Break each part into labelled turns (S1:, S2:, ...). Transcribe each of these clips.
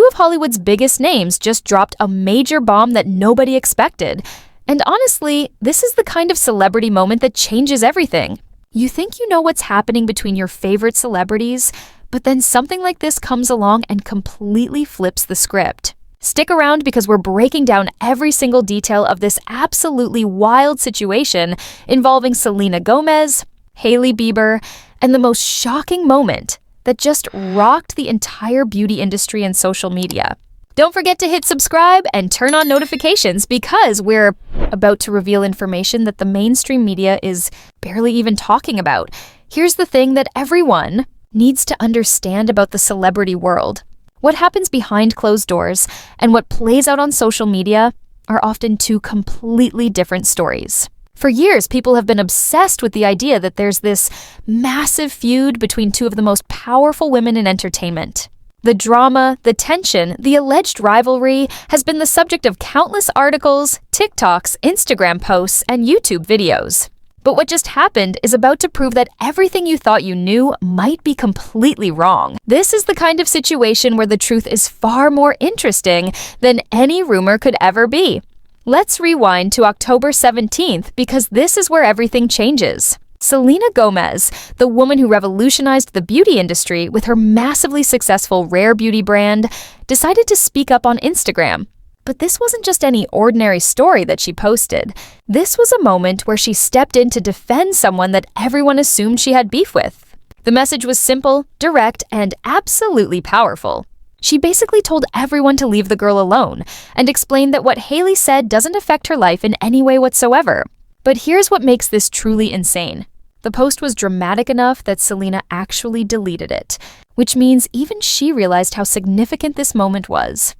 S1: Two of Hollywood's biggest names just dropped a major bomb that nobody expected. And honestly, this is the kind of celebrity moment that changes everything. You think you know what's happening between your favorite celebrities, but then something like this comes along and completely flips the script. Stick around because we're breaking down every single detail of this absolutely wild situation involving Selena Gomez, Hailey Bieber, and the most shocking moment that just rocked the entire beauty industry and social media. Don't forget to hit subscribe and turn on notifications because we're about to reveal information that the mainstream media is barely even talking about. Here's the thing that everyone needs to understand about the celebrity world. What happens behind closed doors and what plays out on social media are often two completely different stories. For years, people have been obsessed with the idea that there's this massive feud between two of the most powerful women in entertainment. The drama, the tension, the alleged rivalry has been the subject of countless articles, TikToks, Instagram posts, and YouTube videos. But what just happened is about to prove that everything you thought you knew might be completely wrong. This is the kind of situation where the truth is far more interesting than any rumor could ever be. Let's rewind to October 17th because this is where everything changes. Selena Gomez, the woman who revolutionized the beauty industry with her massively successful rare beauty brand, decided to speak up on Instagram. But this wasn't just any ordinary story that she posted. This was a moment where she stepped in to defend someone that everyone assumed she had beef with. The message was simple, direct, and absolutely powerful. She basically told everyone to leave the girl alone and explained that what Hailey said doesn't affect her life in any way whatsoever. But here's what makes this truly insane. The post was dramatic enough that Selena actually deleted it, which means even she realized how significant this moment was.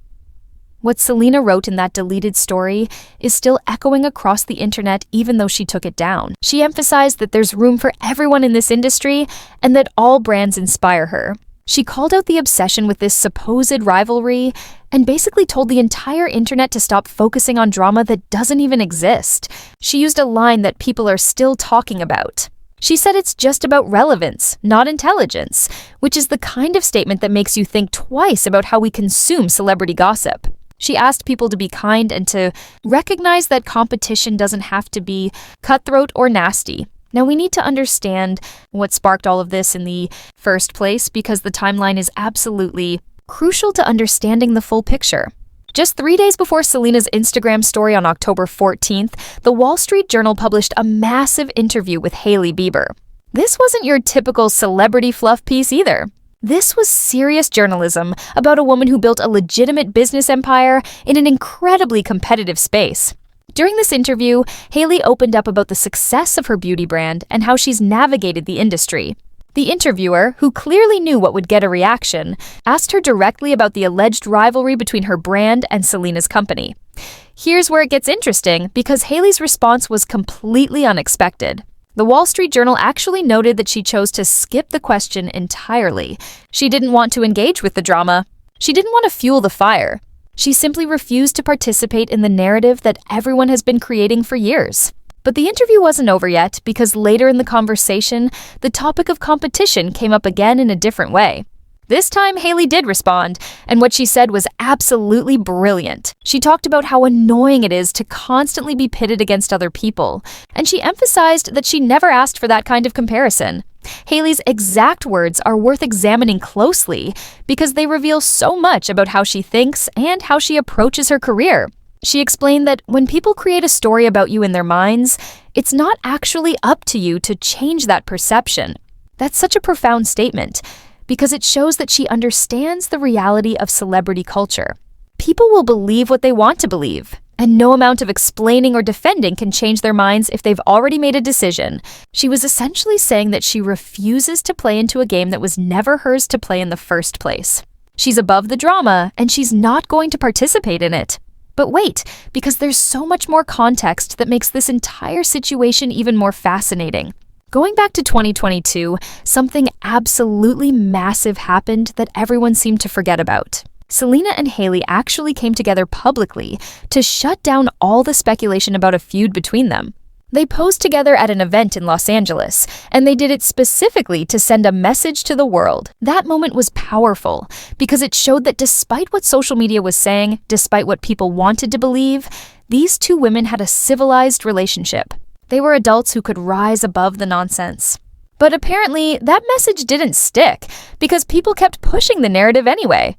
S1: What Selena wrote in that deleted story is still echoing across the internet even though she took it down. She emphasized that there's room for everyone in this industry and that all brands inspire her. She called out the obsession with this supposed rivalry and basically told the entire internet to stop focusing on drama that doesn't even exist. She used a line that people are still talking about. She said it's just about relevance, not intelligence, which is the kind of statement that makes you think twice about how we consume celebrity gossip. She asked people to be kind and to recognize that competition doesn't have to be cutthroat or nasty. Now, we need to understand what sparked all of this in the first place because the timeline is absolutely crucial to understanding the full picture. Just 3 days before Selena's Instagram story on October 14th, the Wall Street Journal published a massive interview with Hailey Bieber. This wasn't your typical celebrity fluff piece either. This was serious journalism about a woman who built a legitimate business empire in an incredibly competitive space. During this interview, Hailey opened up about the success of her beauty brand and how she's navigated the industry. The interviewer, who clearly knew what would get a reaction, asked her directly about the alleged rivalry between her brand and Selena's company. Here's where it gets interesting because Hailey's response was completely unexpected. The Wall Street Journal actually noted that she chose to skip the question entirely. She didn't want to engage with the drama. She didn't want to fuel the fire. She simply refused to participate in the narrative that everyone has been creating for years. But the interview wasn't over yet because later in the conversation, the topic of competition came up again in a different way. This time, Hailey did respond, and what she said was absolutely brilliant. She talked about how annoying it is to constantly be pitted against other people, and she emphasized that she never asked for that kind of comparison. Hailey's exact words are worth examining closely because they reveal so much about how she thinks and how she approaches her career. She explained that when people create a story about you in their minds, it's not actually up to you to change that perception. That's such a profound statement because it shows that she understands the reality of celebrity culture. People will believe what they want to believe, and no amount of explaining or defending can change their minds if they've already made a decision. She was essentially saying that she refuses to play into a game that was never hers to play in the first place. She's above the drama, and she's not going to participate in it. But wait, because there's so much more context that makes this entire situation even more fascinating. Going back to 2022, something absolutely massive happened that everyone seemed to forget about. Selena and Hailey actually came together publicly to shut down all the speculation about a feud between them. They posed together at an event in Los Angeles, and they did it specifically to send a message to the world. That moment was powerful because it showed that despite what social media was saying, despite what people wanted to believe, these two women had a civilized relationship. They were adults who could rise above the nonsense. But apparently, that message didn't stick because people kept pushing the narrative anyway.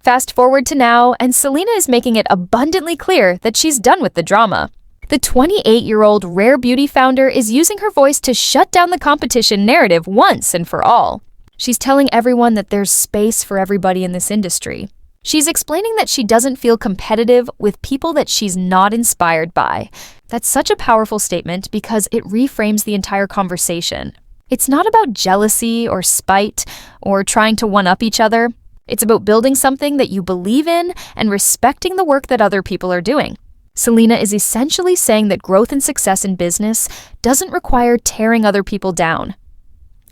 S1: Fast forward to now, and Selena is making it abundantly clear that she's done with the drama. The 28-year-old Rare Beauty founder is using her voice to shut down the competition narrative once and for all. She's telling everyone that there's space for everybody in this industry. She's explaining that she doesn't feel competitive with people that she's not inspired by. That's such a powerful statement because it reframes the entire conversation. It's not about jealousy or spite or trying to one-up each other. It's about building something that you believe in and respecting the work that other people are doing. Selena is essentially saying that growth and success in business doesn't require tearing other people down.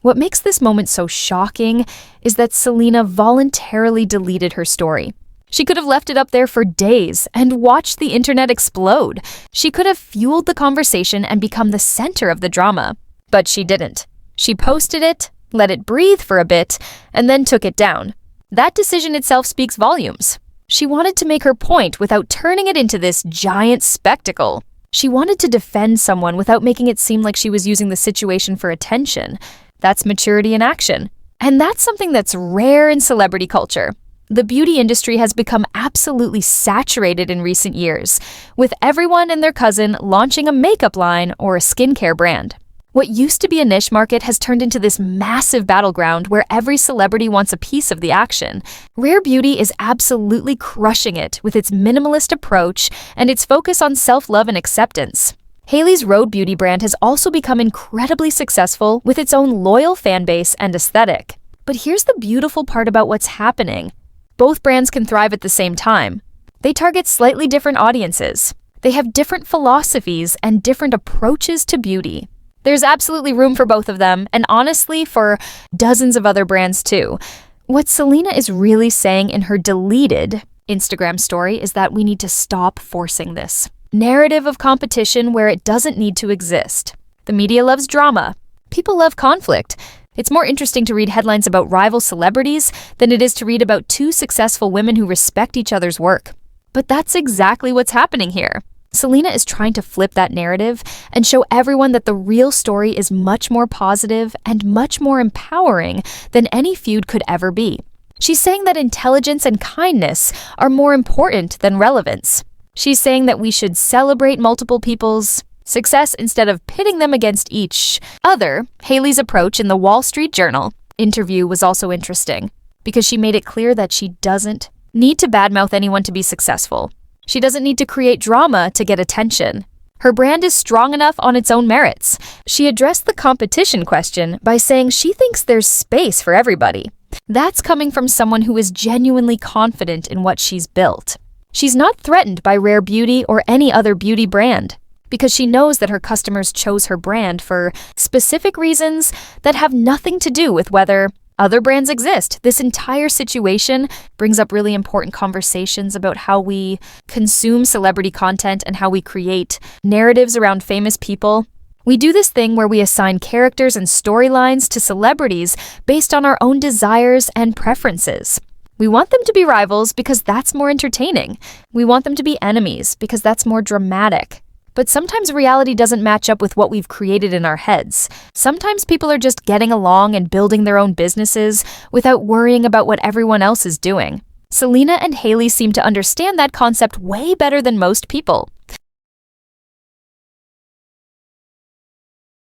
S1: What makes this moment so shocking is that Selena voluntarily deleted her story. She could have left it up there for days and watched the internet explode. She could have fueled the conversation and become the center of the drama. But she didn't. She posted it, let it breathe for a bit, and then took it down. That decision itself speaks volumes. She wanted to make her point without turning it into this giant spectacle. She wanted to defend someone without making it seem like she was using the situation for attention. That's maturity in action. And that's something that's rare in celebrity culture. The beauty industry has become absolutely saturated in recent years, with everyone and their cousin launching a makeup line or a skincare brand. What used to be a niche market has turned into this massive battleground where every celebrity wants a piece of the action. Rare Beauty is absolutely crushing it with its minimalist approach and its focus on self-love and acceptance. Hailey's Rhode Beauty brand has also become incredibly successful with its own loyal fan base and aesthetic. But here's the beautiful part about what's happening. Both brands can thrive at the same time. They target slightly different audiences. They have different philosophies and different approaches to beauty. There's absolutely room for both of them, and honestly, for dozens of other brands too. What Selena is really saying in her deleted Instagram story is that we need to stop forcing this narrative of competition where it doesn't need to exist. The media loves drama. People love conflict. It's more interesting to read headlines about rival celebrities than it is to read about two successful women who respect each other's work. But that's exactly what's happening here. Selena is trying to flip that narrative and show everyone that the real story is much more positive and much more empowering than any feud could ever be. She's saying that intelligence and kindness are more important than relevance. She's saying that we should celebrate multiple people's success instead of pitting them against each other. Hailey's approach in the Wall Street Journal interview was also interesting because she made it clear that she doesn't need to badmouth anyone to be successful. She doesn't need to create drama to get attention. Her brand is strong enough on its own merits. She addressed the competition question by saying she thinks there's space for everybody. That's coming from someone who is genuinely confident in what she's built. She's not threatened by Rare Beauty or any other beauty brand because she knows that her customers chose her brand for specific reasons that have nothing to do with whether other brands exist. This entire situation brings up really important conversations about how we consume celebrity content and how we create narratives around famous people. We do this thing where we assign characters and storylines to celebrities based on our own desires and preferences. We want them to be rivals because that's more entertaining. We want them to be enemies because that's more dramatic. But sometimes reality doesn't match up with what we've created in our heads. Sometimes people are just getting along and building their own businesses without worrying about what everyone else is doing. Selena and Hailey seem to understand that concept way better than most people.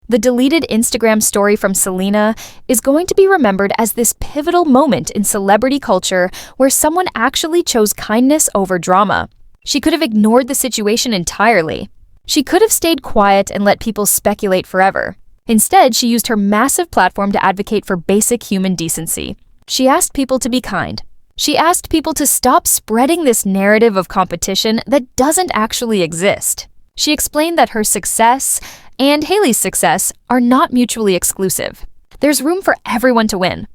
S1: The deleted Instagram story from Selena is going to be remembered as this pivotal moment in celebrity culture where someone actually chose kindness over drama. She could have ignored the situation entirely. She could have stayed quiet and let people speculate forever. Instead, she used her massive platform to advocate for basic human decency. She asked people to be kind. She asked people to stop spreading this narrative of competition that doesn't actually exist. She explained that her success and Hailey's success are not mutually exclusive. There's room for everyone to win.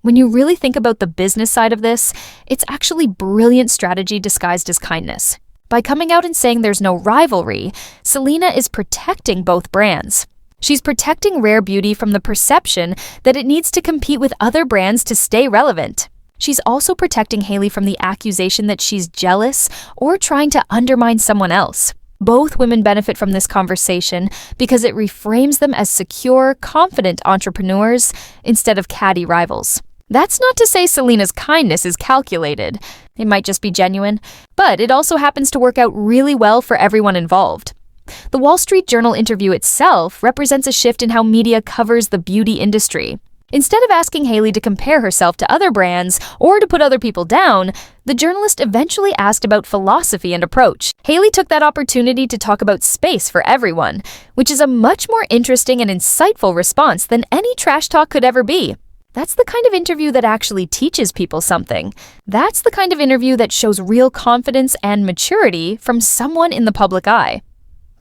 S1: When you really think about the business side of this, it's actually brilliant strategy disguised as kindness. By coming out and saying there's no rivalry, Selena is protecting both brands. She's protecting Rare Beauty from the perception that it needs to compete with other brands to stay relevant. She's also protecting Hailey from the accusation that she's jealous or trying to undermine someone else. Both women benefit from this conversation because it reframes them as secure, confident entrepreneurs instead of catty rivals. That's not to say Selena's kindness is calculated. It might just be genuine, but it also happens to work out really well for everyone involved. The Wall Street Journal interview itself represents a shift in how media covers the beauty industry. Instead of asking Hailey to compare herself to other brands or to put other people down, the journalist eventually asked about philosophy and approach. Hailey took that opportunity to talk about space for everyone, which is a much more interesting and insightful response than any trash talk could ever be. That's the kind of interview that actually teaches people something. That's the kind of interview that shows real confidence and maturity from someone in the public eye.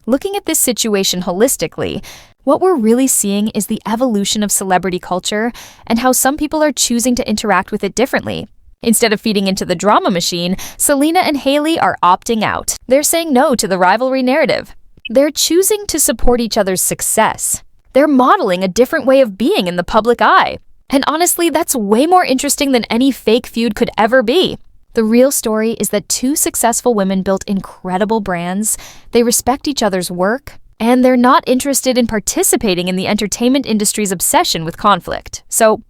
S1: Looking at this situation holistically, what we're really seeing is the evolution of celebrity culture and how some people are choosing to interact with it differently. Instead of feeding into the drama machine, Selena and Hailey are opting out. They're saying no to the rivalry narrative. They're choosing to support each other's success. They're modeling a different way of being in the public eye. And honestly, that's way more interesting than any fake feud could ever be. The real story is that two successful women built incredible brands, they respect each other's work, and they're not interested in participating in the entertainment industry's obsession with conflict. So,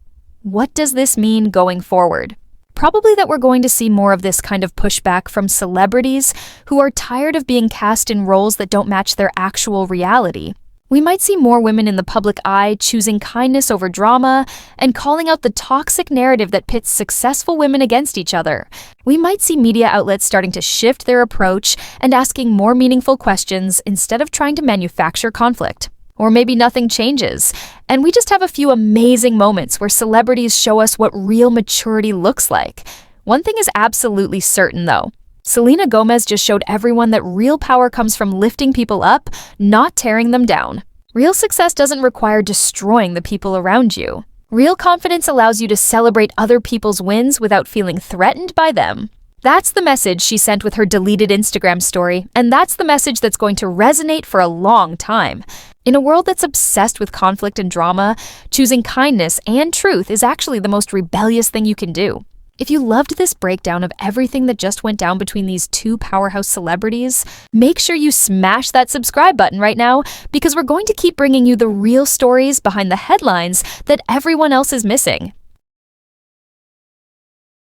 S1: what does this mean going forward? Probably that we're going to see more of this kind of pushback from celebrities who are tired of being cast in roles that don't match their actual reality. We might see more women in the public eye choosing kindness over drama and calling out the toxic narrative that pits successful women against each other. We might see media outlets starting to shift their approach and asking more meaningful questions instead of trying to manufacture conflict. Or maybe nothing changes, and we just have a few amazing moments where celebrities show us what real maturity looks like. One thing is absolutely certain, though. Selena Gomez just showed everyone that real power comes from lifting people up, not tearing them down. Real success doesn't require destroying the people around you. Real confidence allows you to celebrate other people's wins without feeling threatened by them. That's the message she sent with her deleted Instagram story, and that's the message that's going to resonate for a long time. In a world that's obsessed with conflict and drama, choosing kindness and truth is actually the most rebellious thing you can do. If you loved this breakdown of everything that just went down between these two powerhouse celebrities, make sure you smash that subscribe button right now, because we're going to keep bringing you the real stories behind the headlines that everyone else is missing.